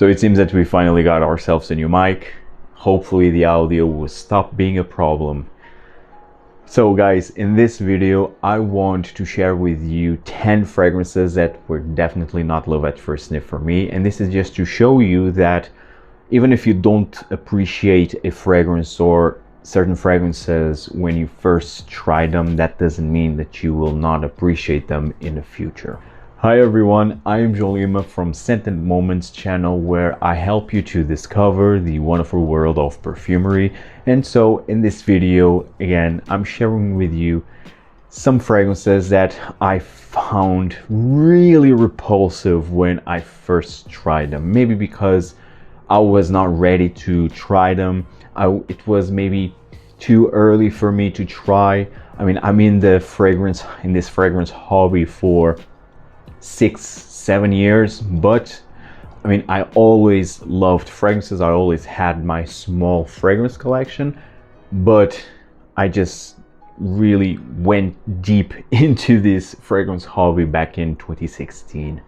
So it seems that we finally got ourselves a new mic. Hopefully the audio will stop being a problem. So guys, in this video I want to share with you 10 fragrances that were definitely not love at first sniff for me, and this is just to show you that even if you don't appreciate a fragrance or certain fragrances when you first try them, that doesn't mean that you will not appreciate them in the future. Hi everyone, I am Jolima from Scented Moments channel, where I help you to discover the wonderful world of perfumery. And so in this video, again, I'm sharing with you some fragrances that I found really repulsive when I first tried them. Maybe because I was not ready to try them. It was maybe too early for me to try. I mean, I'm in this fragrance hobby for 6-7 years, but I mean, I always loved fragrances. I always had my small fragrance collection, but I just really went deep into this fragrance hobby back in 2016.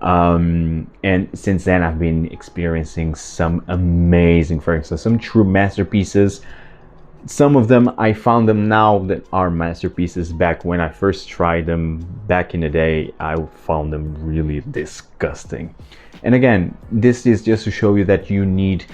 And since then I've been experiencing some amazing fragrances, some true masterpieces. Some of them I found them now that are masterpieces. Back when I first tried them back in the day, I found them really disgusting. And again, this is just to show you that you need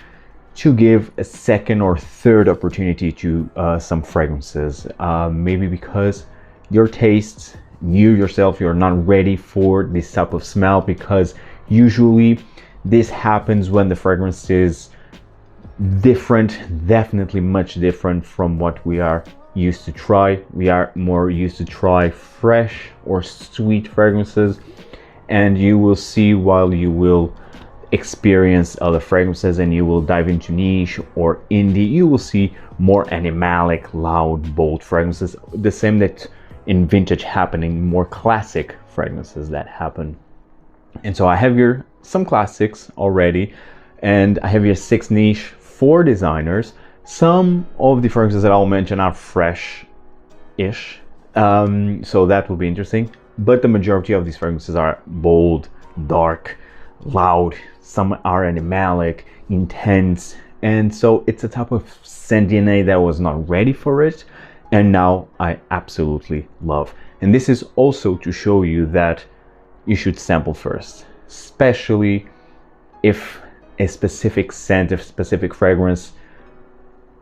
to give a second or third opportunity to some fragrances, maybe because your tastes, you yourself, you're not ready for this type of smell, because usually this happens when the fragrance is different, definitely much different from what we are used to try. We are more used to try fresh or sweet fragrances, and you will see, while you will experience other fragrances and you will dive into niche or indie, you will see more animalic, loud, bold fragrances. The same that in vintage happening, more classic fragrances that happen. And so I have here some classics already, and I have here 6 niche, 4 designers. Some of the fragrances that I'll mention are fresh-ish, so that will be interesting. But the majority of these fragrances are bold, dark, loud. Some are animalic, intense, and so it's a type of scent DNA that was not ready for it, and now I absolutely love. And this is also to show you that you should sample first, especially if a specific scent, a specific fragrance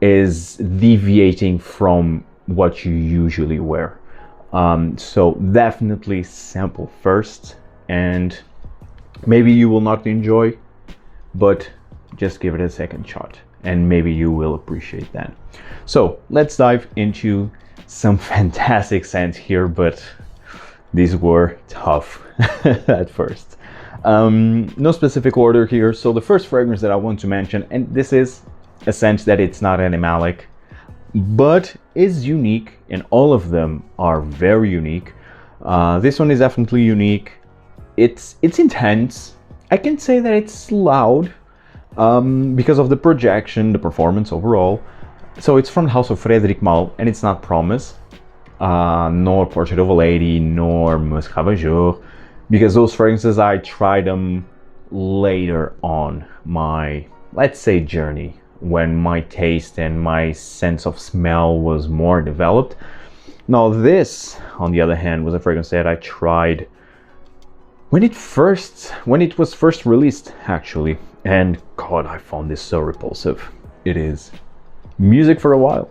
is deviating from what you usually wear. So definitely sample first, and maybe you will not enjoy, but just give it a second shot and maybe you will appreciate that. So let's dive into some fantastic scents here, but these were tough at first. No specific order here. So the first fragrance that I want to mention, and this is a scent that it's not animalic, but is unique, and all of them are very unique. This one is definitely unique. It's intense. I can say that it's loud because of the projection, the performance overall. So it's from the house of Frederic Malle, and it's not Promise, nor Portrait of a Lady, nor Musc Ravageur, because those fragrances I tried them later on my, let's say, journey, when my taste and my sense of smell was more developed. Now this, on the other hand, was a fragrance that I tried when it was first released, actually, and God, I found this so repulsive. It is music for a while.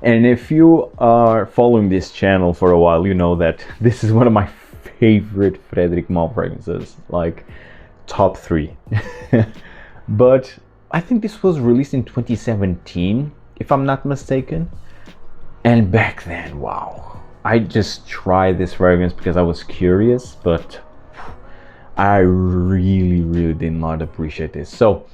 And if you are following this channel for a while, you know that this is one of my favorite Frederic Malle fragrances, like top 3. But I think this was released in 2017, if I'm not mistaken. And back then, wow, I just tried this fragrance because I was curious, but I really did not appreciate this. So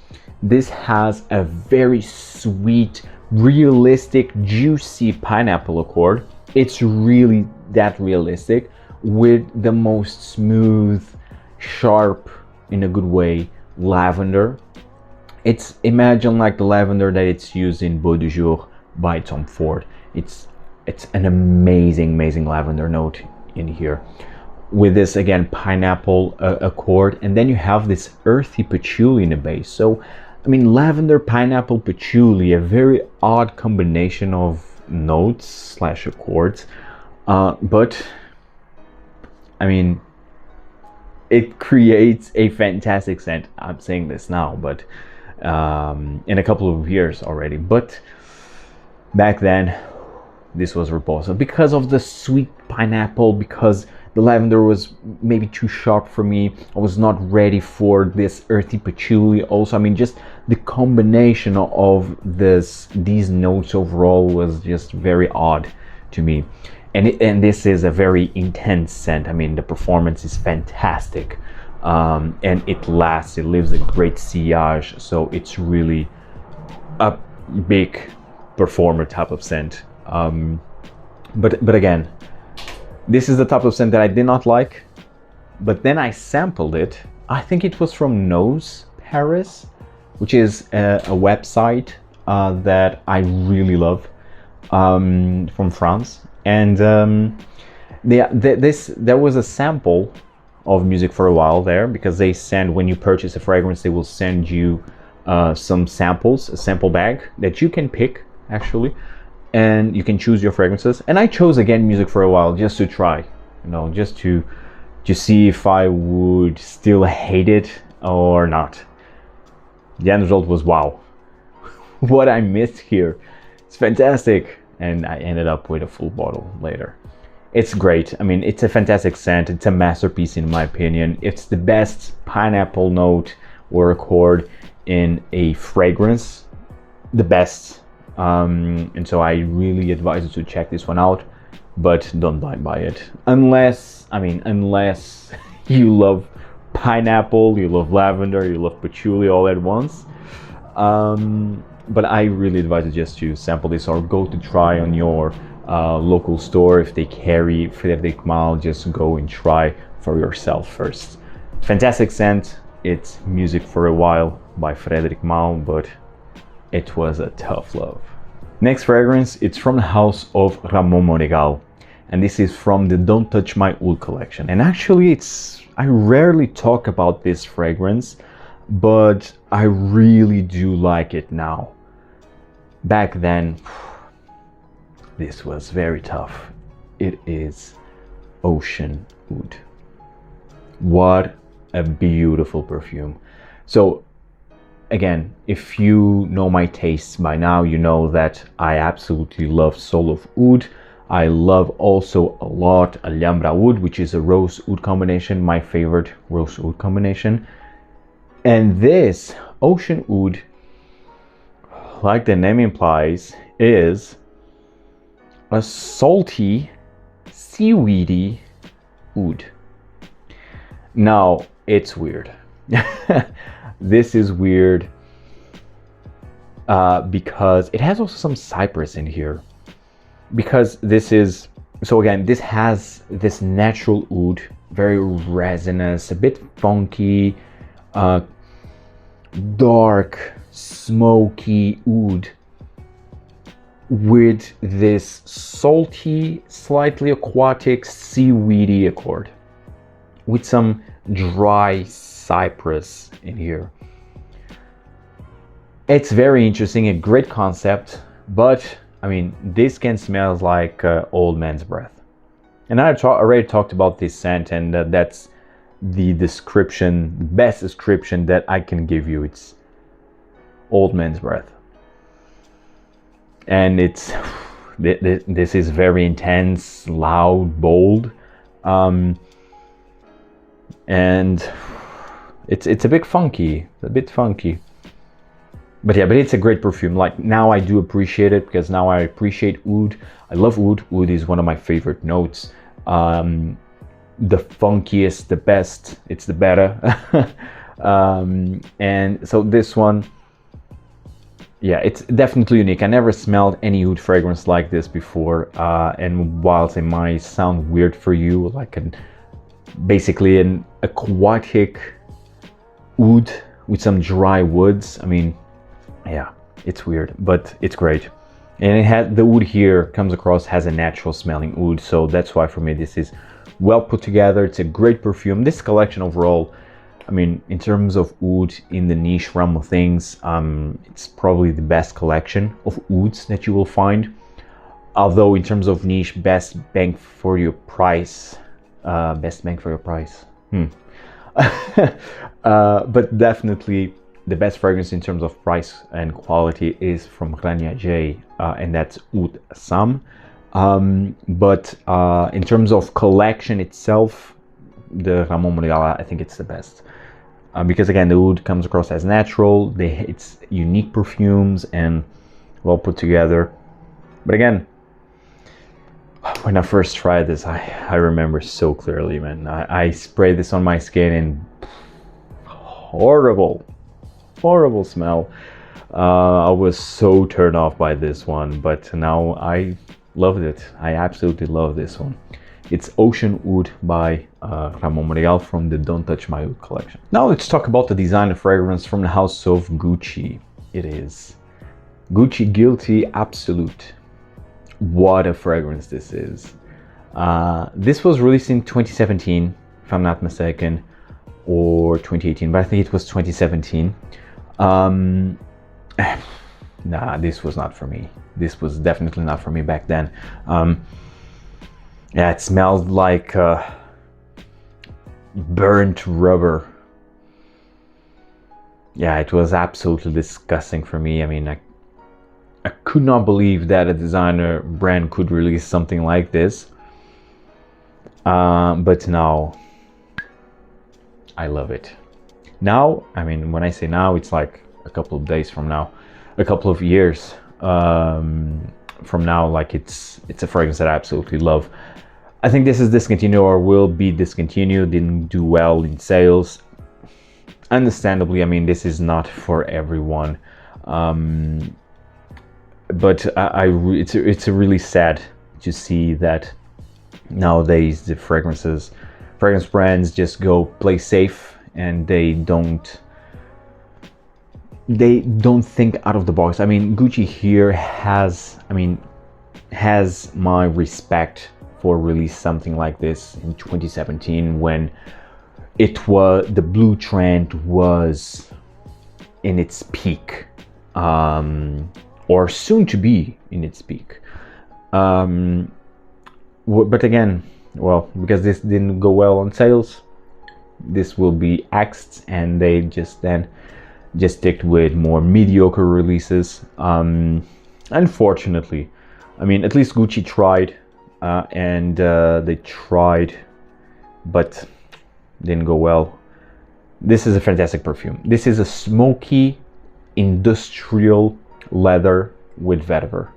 this has a very sweet, realistic, juicy pineapple accord. It's really that realistic, with the most smooth, sharp, in a good way, lavender. It's, imagine like the lavender that it's used in Beau de Jour by Tom Ford. It's an amazing lavender note in here. with this, again, pineapple accord, and then you have this earthy patchouli in the base. So I mean, lavender, pineapple, patchouli, a very odd combination of notes slash accords, but I mean, it creates a fantastic scent. I'm saying this now, but in a couple of years already, but back then this was repulsive because of the sweet pineapple, because the lavender was maybe too sharp for me. I was not ready for this earthy patchouli also. I mean, just the combination of these notes overall was just very odd to me. And this is a very intense scent. I mean, the performance is fantastic, and it lasts. It leaves a great sillage, so it's really a big performer type of scent. But again, this is the type of scent that I did not like. But then I sampled it. I think it was from Nose Paris, which is a website that I really love, from France. And there was a sample of Music for a While there, because they send, when you purchase a fragrance, they will send you some samples, a sample bag that you can pick actually, and you can choose your fragrances. And I chose, again, Music for a While just to try, you know, just to see if I would still hate it or not. The end result was wow. What I missed here, it's fantastic. And I ended up with a full bottle later. It's great. I mean, it's a fantastic scent. It's a masterpiece in my opinion. It's the best pineapple note or accord in a fragrance, the best. And so I really advise you to check this one out, but don't buy it unless you love pineapple, you love lavender, you love patchouli all at once. But I really advise you just to sample this or go to try on your local store. If they carry Frederic Malle, just go and try for yourself first. Fantastic scent. It's Music for a While by Frederic Malle, but it was a tough love. Next fragrance, it's from the house of Ramon Monegal, and this is from the Don't Touch My Oud collection. And actually, I rarely talk about this fragrance, but I really do like it now. Back then, this was very tough. It is Ocean Oud. What a beautiful perfume. So again, if you know my tastes by now, you know that I absolutely love Soul of Oud. I love also a lot Alhambra Oud, which is a rose oud combination, my favorite rose oud combination. And this Ocean Oud, like the name implies, is a salty, seaweedy oud. Now, it's weird. This is weird because it has also some cypress in here. Because this has this natural oud, very resinous, a bit funky, dark, smoky oud with this salty, slightly aquatic, seaweedy accord with some dry cypress in here. It's very interesting, a great concept, but I mean, this can smell like old man's breath. And I already talked about this scent, and that's the description, best description that I can give you. It's old man's breath. And this is very intense, loud, bold, and it's a bit funky, but yeah, but it's a great perfume. Like, now I do appreciate it, because now I appreciate oud. I love oud. Oud is one of my favorite notes. The funkiest, the best, it's the better. And so this one, yeah, it's definitely unique. I never smelled any oud fragrance like this before, and whilst it might sound weird for you, like basically an aquatic oud with some dry woods, I mean, yeah, it's weird, but it's great. And it has, the oud here comes across has a natural smelling oud, so that's why for me this is well put together. It's a great perfume. This collection overall, I mean, in terms of oud in the niche realm of things, it's probably the best collection of ouds that you will find. Although in terms of niche, best bang for your price. But definitely the best fragrance in terms of price and quality is from Rania J, and that's Oud Sam. But in terms of collection itself, the Ramon Monegal, I think it's the best. Because again, the oud comes across as natural, it's unique perfumes and well put together. But again, when I first tried this, I remember so clearly, man. I sprayed this on my skin and horrible smell. I was so turned off by this one, but now I loved it. I absolutely love this one. It's Ocean Oud by Ramon Monegal from the Don't Touch My Oud collection. Now let's talk about the designer fragrance from the house of Gucci. It is Gucci Guilty Absolute. What a fragrance this is. This was released in 2017, if I'm not mistaken, or 2018, but I think it was 2017. Nah, this was not for me. This was definitely not for me back then. Yeah, it smelled like burnt rubber. Yeah, it was absolutely disgusting for me. I mean, I could not believe that a designer brand could release something like this. But now, I love it. Now, I mean, when I say now, it's like a couple of days from now, a couple of years from now. Like it's a fragrance that I absolutely love. I think this is discontinued or will be discontinued. Didn't do well in sales. Understandably, I mean, this is not for everyone. But it's really sad to see that nowadays the fragrance brands just go play safe and they don't think out of the box. I mean, Gucci here has my respect for release something like this in 2017 when the blue trend was in its peak, or soon to be in its peak. But again, well, because this didn't go well on sales, this will be axed, and they just stick with more mediocre releases. Unfortunately, I mean, at least Gucci tried, and they tried, but didn't go well. This is a fantastic perfume. This is a smoky industrial leather with vetiver.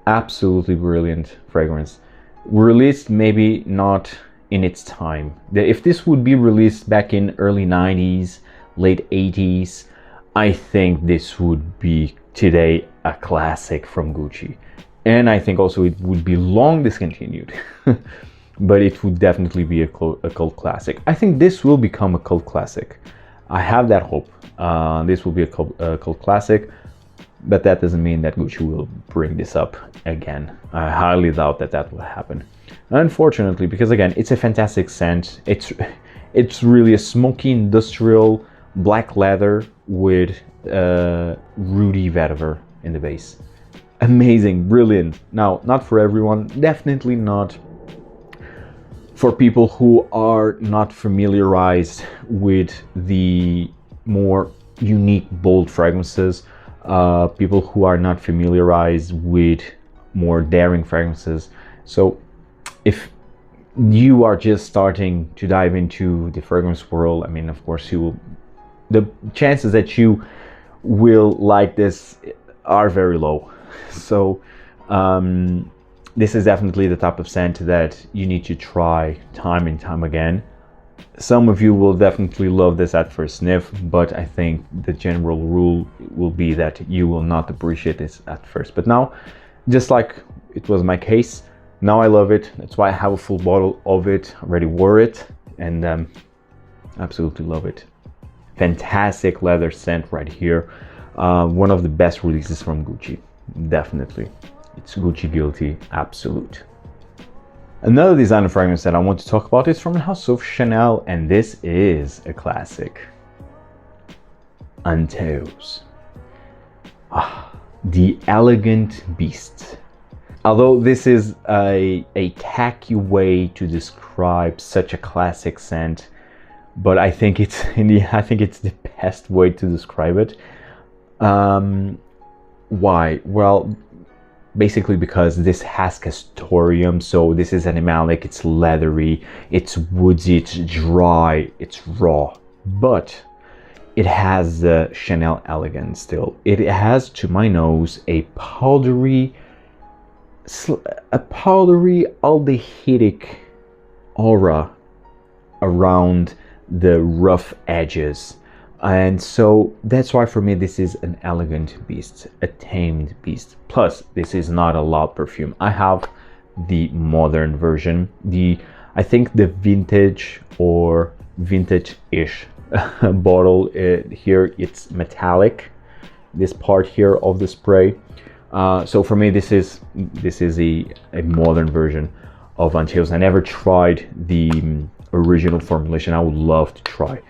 Absolutely brilliant fragrance. Released maybe not in its time. If this would be released back in early 90s, late 80s, I think this would be today a classic from Gucci. And I think also it would be long discontinued. But it would definitely be a cult classic. I think this will become a cult classic. I have that hope. This will be a cult classic. But that doesn't mean that Gucci will bring this up again. I highly doubt that will happen. Unfortunately, because again, it's a fantastic scent. It's really a smoky industrial black leather with ruddy vetiver in the base. Amazing, brilliant. Now, not for everyone. Definitely not for people who are not familiarized with the more unique, bold fragrances. People who are not familiarized with more daring fragrances. So if you are just starting to dive into the fragrance world, I mean, of course the chances that you will like this are very low. So this is definitely the type of scent that you need to try time and time again. Some of you will definitely love this at first sniff, but I think the general rule will be that you will not appreciate this at first. But now, just like it was my case, now I love it. That's why I have a full bottle of it, already wore it, and absolutely love it. Fantastic leather scent right here. One of the best releases from Gucci, definitely. It's Gucci Guilty Absolute. Another designer fragrance that I want to talk about is from the house of Chanel, and this is a classic. Antaeus. The elegant beast. Although this is a tacky way to describe such a classic scent, but I think it's the best way to describe it. Why? Well, basically because this has castoreum, so this is animalic, it's leathery, it's woodsy, it's dry, it's raw, but it has the Chanel elegance still. It has, to my nose, a powdery aldehydic aura around the rough edges. And so that's why for me this is an elegant beast, a tamed beast. Plus, this is not a loud perfume. I have the modern version, I think the vintage or vintage-ish bottle. Here it's metallic, this part here of the spray. So for me this is a modern version of Antaeus. I never tried the original formulation. I would love to try.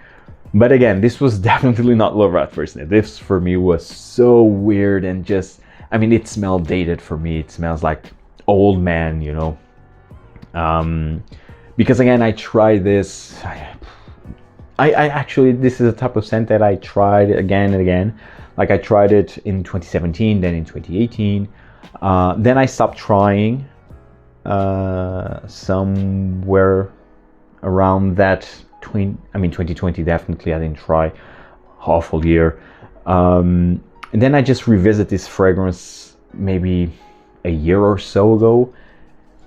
But again, this was definitely not love at first sniff. This for me was so weird and just, I mean, it smelled dated for me. It smells like old man, you know. Because again, I tried this. I actually, this is a type of scent that I tried again and again. Like I tried it in 2017, then in 2018. Then I stopped trying somewhere around that 2020 definitely. I didn't try awful year. And then I just revisit this fragrance maybe a year or so ago,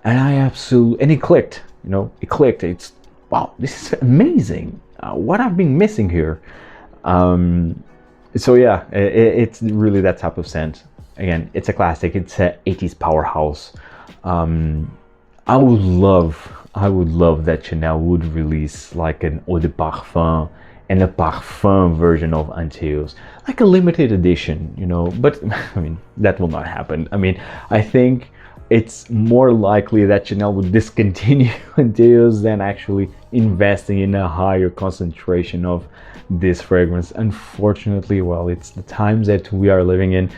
and it clicked, you know, it clicked. It's, wow, this is amazing. What I've been missing here. So yeah, it's really that type of scent. Again, it's a classic. It's a 80s powerhouse. I would love that Chanel would release like an eau de parfum and a parfum version of Antaeus, like a limited edition, you know. But I mean, that will not happen. I mean, I think it's more likely that Chanel would discontinue Antaeus than actually investing in a higher concentration of this fragrance. Unfortunately, well, it's the times that we are living in,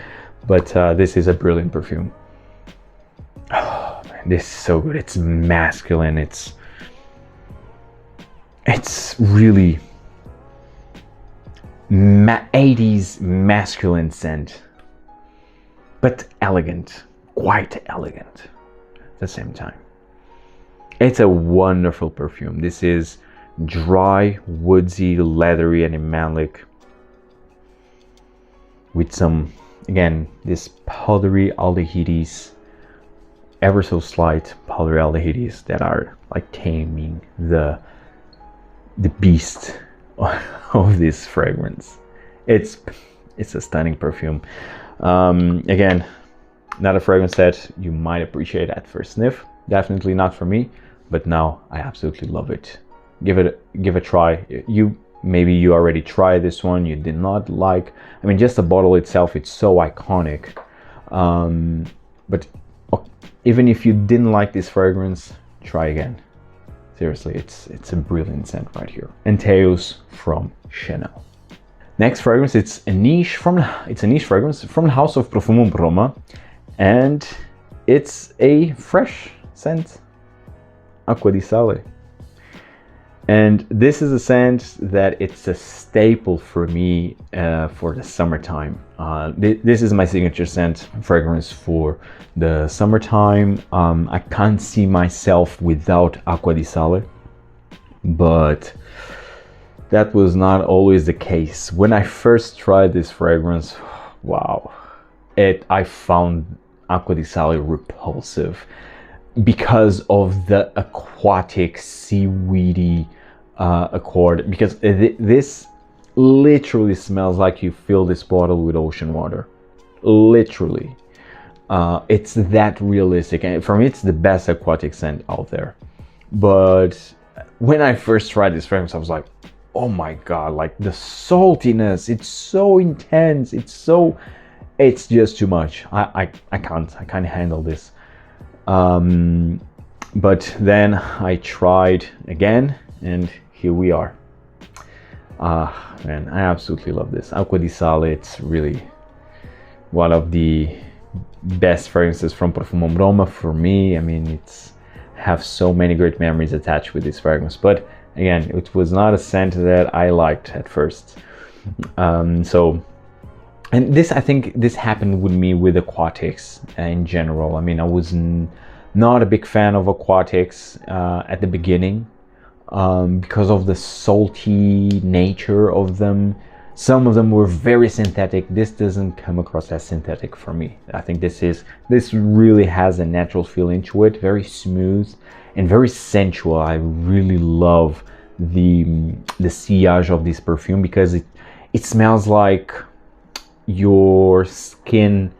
but this is a brilliant perfume. Oh man, this is so good. It's masculine. It's really 80s masculine scent, but elegant, quite elegant at the same time. It's a wonderful perfume. This is dry, woodsy, leathery, and animalic, with some, again, this powdery aldehydes, ever so slight powdery aldehydes that are like taming the beast of this fragrance. It's a stunning perfume. Again, not a fragrance that you might appreciate at first sniff. Definitely not for me, but now I absolutely love it. Give it a try. Maybe you already tried this one, you did not like. I mean, just the bottle itself, it's so iconic. But even if you didn't like this fragrance, try again. Seriously, it's a brilliant scent right here. Antaeus from Chanel. Next fragrance, it's a niche fragrance from the house of Profumum Roma, and it's a fresh scent, Acqua di Sale. And this is a scent that it's a staple for me for the summertime. This is my signature scent fragrance for the summertime. I can't see myself without Acqua di Sale, but that was not always the case. When I first tried this fragrance, wow, I found Acqua di Sale repulsive because of the aquatic, seaweedy accord, because this literally smells like you fill this bottle with ocean water. Literally. It's that realistic, and for me it's the best aquatic scent out there. But when I first tried this fragrance, I was like, oh my god, like the saltiness, it's so intense, it's just too much. I can't handle this. But then I tried again, and here we are. Man, I absolutely love this. Acqua di Sale, it's really one of the best fragrances from Profumum Roma for me. I mean, it's have so many great memories attached with this fragrance, but again, it was not a scent that I liked at first. And this, I think this happened with me with aquatics in general. I mean, I was not a big fan of aquatics at the beginning because of the salty nature of them. Some of them were very synthetic. This doesn't come across as synthetic for me. I think this really has a natural feel into it, very smooth and very sensual. I really love the sillage of this perfume because it smells like your skin,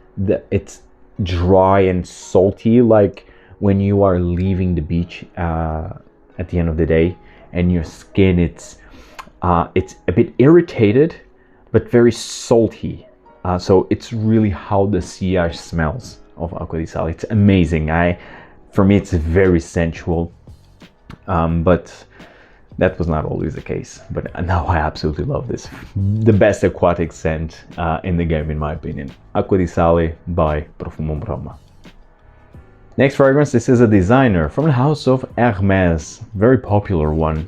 it's dry and salty, like when you are leaving the beach at the end of the day, and your skin, it's a bit irritated but very salty. So it's really how the sillage smells of Acqua di Sale. It's amazing. For me, it's very sensual, but that was not always the case. But now I absolutely love this. The best aquatic scent in the game, in my opinion. Acqua di Sale by Profumum Roma. Next fragrance, this is a designer from the house of Hermès, very popular one.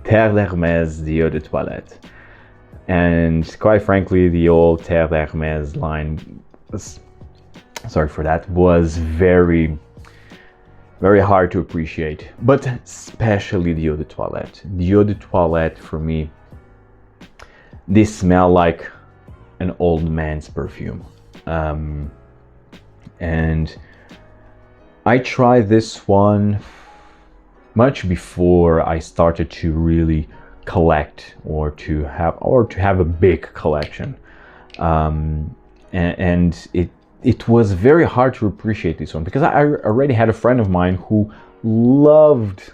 Terre d'Hermès Dior de Toilette. And quite frankly, the old Terre d'Hermès line was, sorry for that, was very hard to appreciate, but especially Dior de Toilette. Dior de Toilette, for me, this smell like an old man's perfume. And I tried this one much before I started to really collect or to have a big collection. And it was very hard to appreciate this one because I already had a friend of mine who loved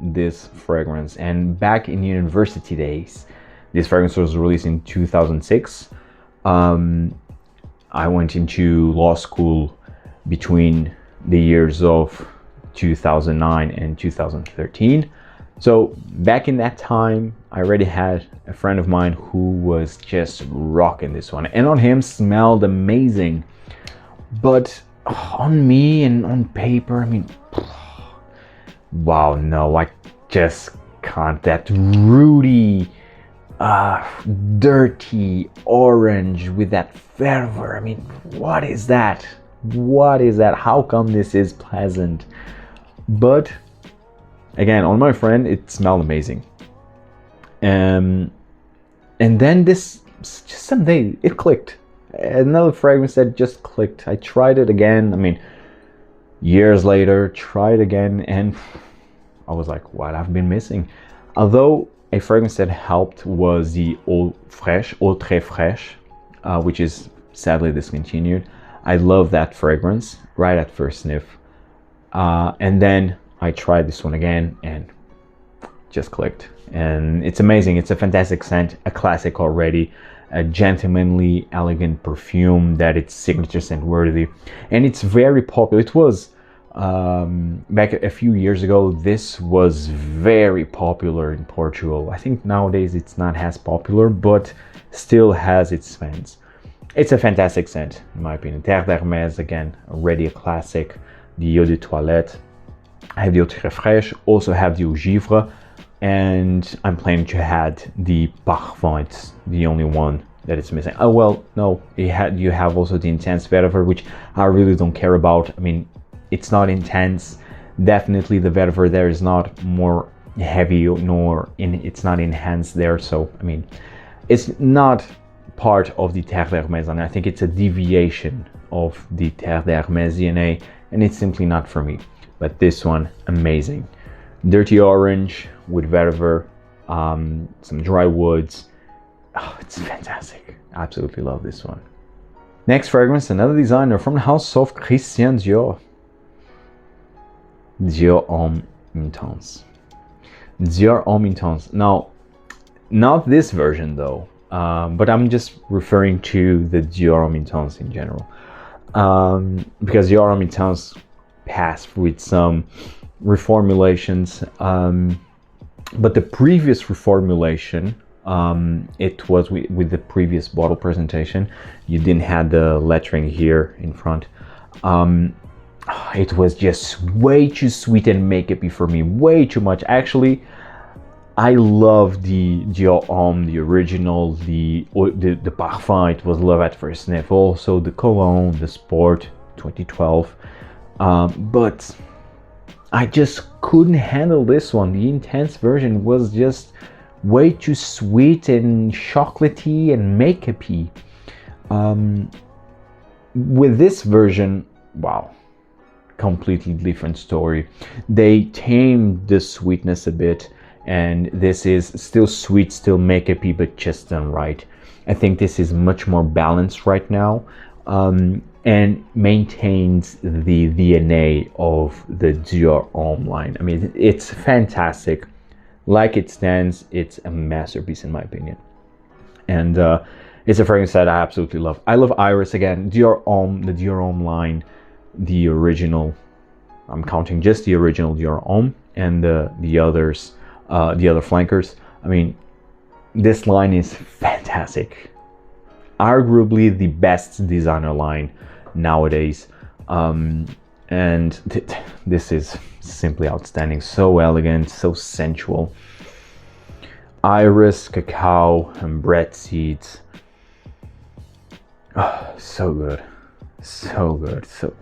this fragrance. And back in university days, this fragrance was released in 2006. I went into law school between the years of 2009 and 2013. So back in that time, I already had a friend of mine who was just rocking this one, and on him smelled amazing. But on me and on paper, I mean, wow, no, I just can't. That rooty, dirty orange with that fervor. I mean, what is that? What is that? How come this is pleasant? But again, on my friend, it smelled amazing. And then this, just someday, it clicked. Another fragrance that just clicked. I tried it again. I mean, years later, tried again, and I was like, what I've been missing. Although a fragrance that helped was the Eau Fraîche, Eau Très Fraîche, which is sadly discontinued. I love that fragrance right at first sniff. And then I tried this one again and just clicked. And it's amazing. It's a fantastic scent, a classic already, a gentlemanly, elegant perfume that it's signature scent worthy. And it's very popular. It was, back a few years ago, this was very popular in Portugal. I think nowadays it's not as popular, but still has its fans. It's a fantastic scent, in my opinion. Terre d'Hermès, again, already a classic. The Eau de Toilette. I have the Eau Très Fraîche, also have the Eau Givre, and I'm planning to add the Parfum. It's the only one that it's missing. Oh, well, no, you have also the Intense Vetiver, which I really don't care about. I mean, it's not intense. Definitely the vetiver there is not more heavy, it's not enhanced there. So, I mean, it's not part of the Terre d'Hermès, and I think it's a deviation of the Terre d'Hermès DNA, and it's simply not for me. But this one, amazing. Dirty orange with vetiver, some dry woods. Oh, it's fantastic. Absolutely love this one. Next fragrance, another designer from the house of Christian Dior. Dior Homme Intense. Dior Homme Intense. Now, not this version though, but I'm just referring to the Dior Homme Intense in general. Because Dior Homme Intense past with some reformulations, but the previous reformulation, it was with the previous bottle presentation, you didn't have the lettering here in front. It was just way too sweet and makeup-y for me, way too much. Actually, I love the Dior Homme, the original, the Parfum. It was love at first sniff. Also the Cologne, the Sport 2012. But I just couldn't handle this one. The Intense version was just way too sweet and chocolatey and makeup-y. With this version, wow, completely different story. They tamed the sweetness a bit, and this is still sweet, still makeup-y, but just done right. I think this is much more balanced right now, and maintains the DNA of the Dior Homme line. I mean, it's fantastic. Like it stands, it's a masterpiece in my opinion. And it's a fragrance that I absolutely love. I love Iris again. Dior Homme, the Dior Homme line, the original. I'm counting just the original Dior Homme and the others, the other flankers. I mean, this line is fantastic. Arguably the best designer line nowadays, and this is simply outstanding. So elegant, so sensual. Iris, cacao, and bread seeds. Oh, so good, so good, so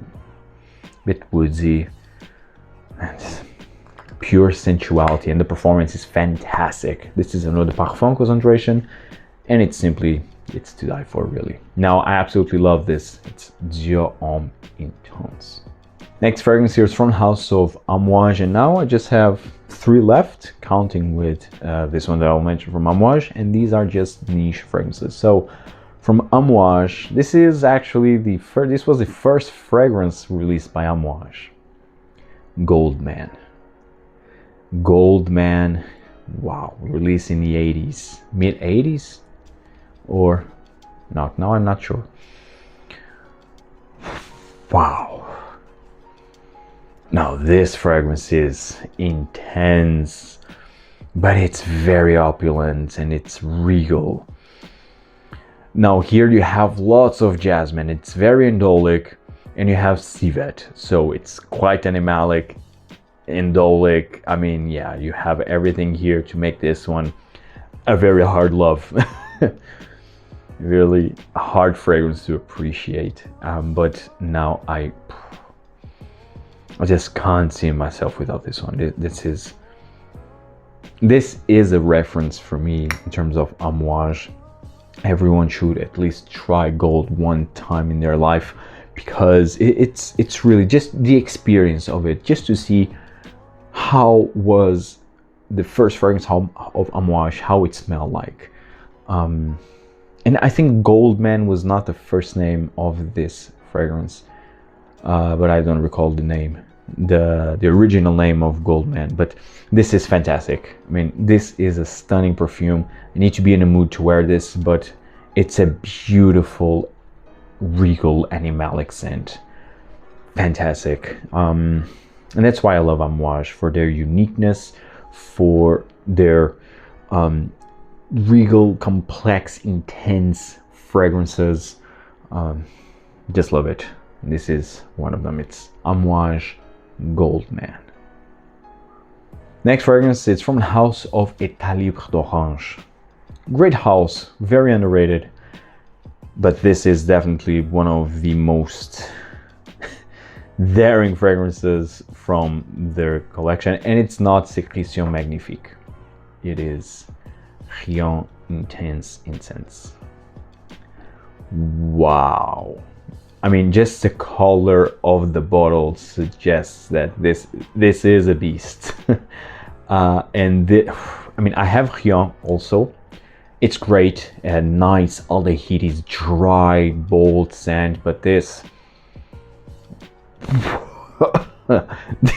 bit woodsy and pure sensuality, and the performance is fantastic. This is another Parfum concentration, and it's to die for, really. Now I absolutely love this. It's Dior Homme Intense. Next fragrance here is from House of Amouage, and now I just have 3 left, counting with this one that I'll mention from Amouage, and these are just niche fragrances. So from Amouage, this is actually this was the first fragrance released by Amouage. Gold Man. Gold Man, wow, released in the 80s, mid 80s, or not, now I'm not sure. Wow. Now this fragrance is intense, but it's very opulent and it's regal. Now here you have lots of jasmine, it's very indolic, and you have civet, so it's quite animalic, indolic. I mean, yeah, you have everything here to make this one a very hard love. Really hard fragrance to appreciate, but now I just can't see myself without this one. This is a reference for me in terms of Amouage. Everyone should at least try gold one time in their life, because it's really just the experience of it, just to see how was the first fragrance of Amouage, how it smelled like. And I think Gold Man was not the first name of this fragrance, but I don't recall the name, the original name of Gold Man. But this is fantastic. I mean, this is a stunning perfume. I need to be in the mood to wear this, but it's a beautiful, regal, animalic scent. Fantastic. And that's why I love Amouage, for their uniqueness, for their regal, complex, intense fragrances. Just love it. This is one of them. It's Amouage Gold Man. Next fragrance is from the house of Etat Libre d'Orange. Great house, very underrated, but this is definitely one of the most daring fragrances from their collection, and it's not Sécrétion Magnifique. It is Rien Intense Incense. Wow. I mean, just the color of the bottle suggests that this is a beast. I mean, I have Rien also. It's great and nice. All the heat is dry, bold scent, but this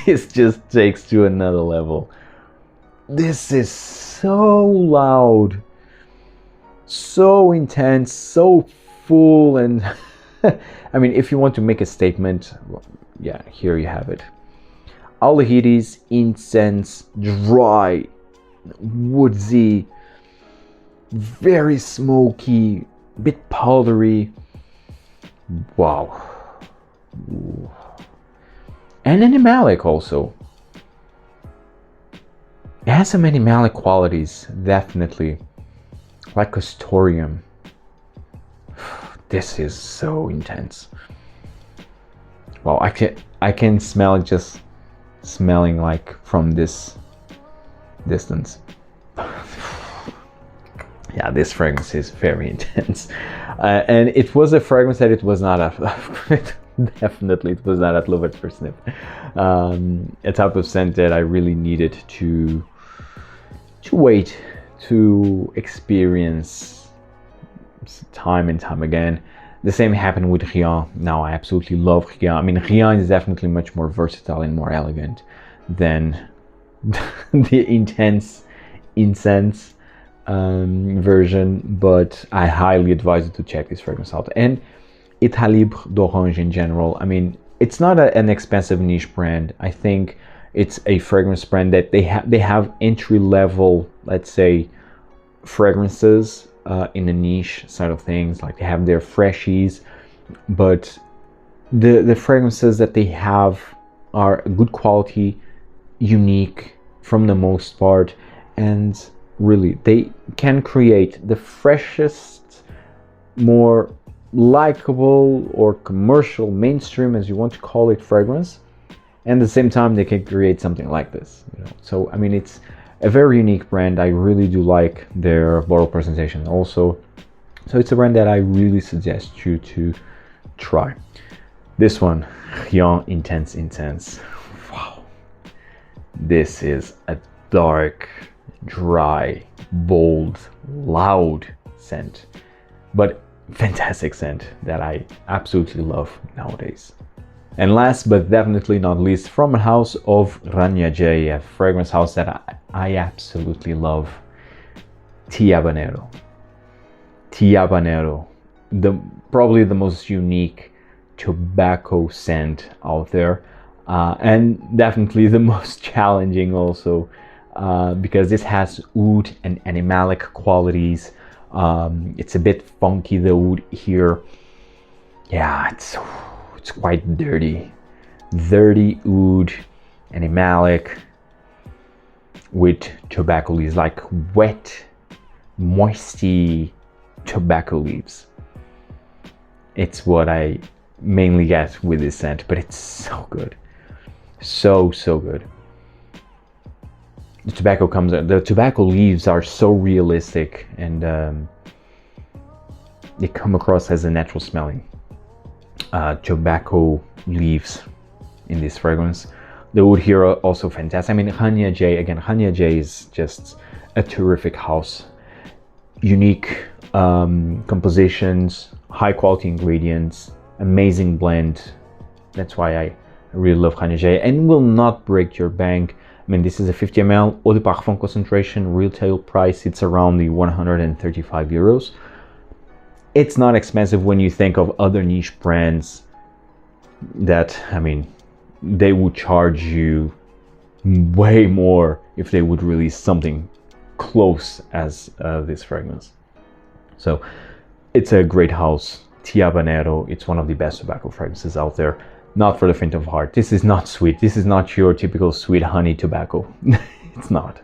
this just takes to another level. This is so loud, so intense, so full, and I mean, if you want to make a statement, yeah, here you have it. Aldehydes, incense, dry, woodsy, very smoky, bit powdery. Wow. Ooh. And animalic also. It has some animalic qualities, definitely. Like castoreum. This is so intense. Well, I can smell it just smelling like from this distance. Yeah, this fragrance is very intense, and it was a fragrance that it was not at definitely it was not at Loup at first sniff. A type of scent that I really needed to wait to experience time and time again. The same happened with Rien. Now I absolutely love Rien. I mean, Rien is definitely much more versatile and more elegant than the intense Incense version, but I highly advise you to check this fragrance out. And Etat Libre d'Orange in general, I mean, it's not an expensive niche brand. I think it's a fragrance brand that they have entry level, let's say, fragrances in the niche side of things. Like they have their freshies, but the fragrances that they have are good quality, unique from the most part, and really they can create the freshest, more likable or commercial, mainstream, as you want to call it, fragrance, and at the same time they can create something like this, you know. So I mean, it's a very unique brand. I really do like their bottle presentation also, so it's a brand that I really suggest you to try. This one, Rien Intense Incense. Wow, this is a dark, dry, bold, loud scent, but fantastic scent that I absolutely love nowadays. And last but definitely not least, from a house of Rania J, a fragrance house that I absolutely love, Tabanero. Tabanero, probably the most unique tobacco scent out there, and definitely the most challenging also, because this has oud and animalic qualities. It's a bit funky, the oud here. Yeah, it's quite dirty oud, animalic, with tobacco leaves, like wet, moisty tobacco leaves. It's what I mainly get with this scent, but it's so good, so good. The tobacco leaves are so realistic, and they come across as a natural smelling tobacco leaves in this fragrance. The wood here are also fantastic. I mean, Rania J is just a terrific house. Unique compositions, high quality ingredients, amazing blend. That's why I really love Rania J, and will not break your bank. I mean, this is a 50 ml eau de parfum concentration. Retail price, it's around the 135 euros. It's not expensive when you think of other niche brands that, I mean, they would charge you way more if they would release something close as this fragrance. So it's a great house. Tabanero, it's one of the best tobacco fragrances out there. Not for the faint of heart. This is not sweet. This is not your typical sweet honey tobacco. It's not.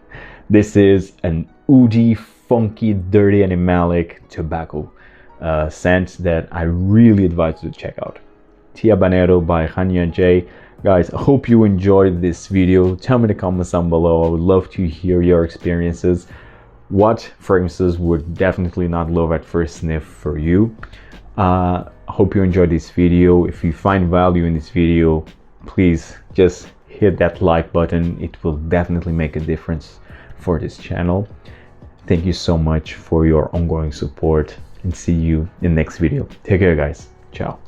This is an oudy, funky, dirty, animalic tobacco scent that I really advise you to check out. Tabanero by Rania J. Guys, I hope you enjoyed this video. Tell me in the comments down below. I would love to hear your experiences. What fragrances would definitely not love at first sniff for you? Hope you enjoyed this video. If you find value in this video, please just hit that like button. It will definitely make a difference for this channel. Thank you so much for your ongoing support, and see you in the next video. Take care, guys. Ciao.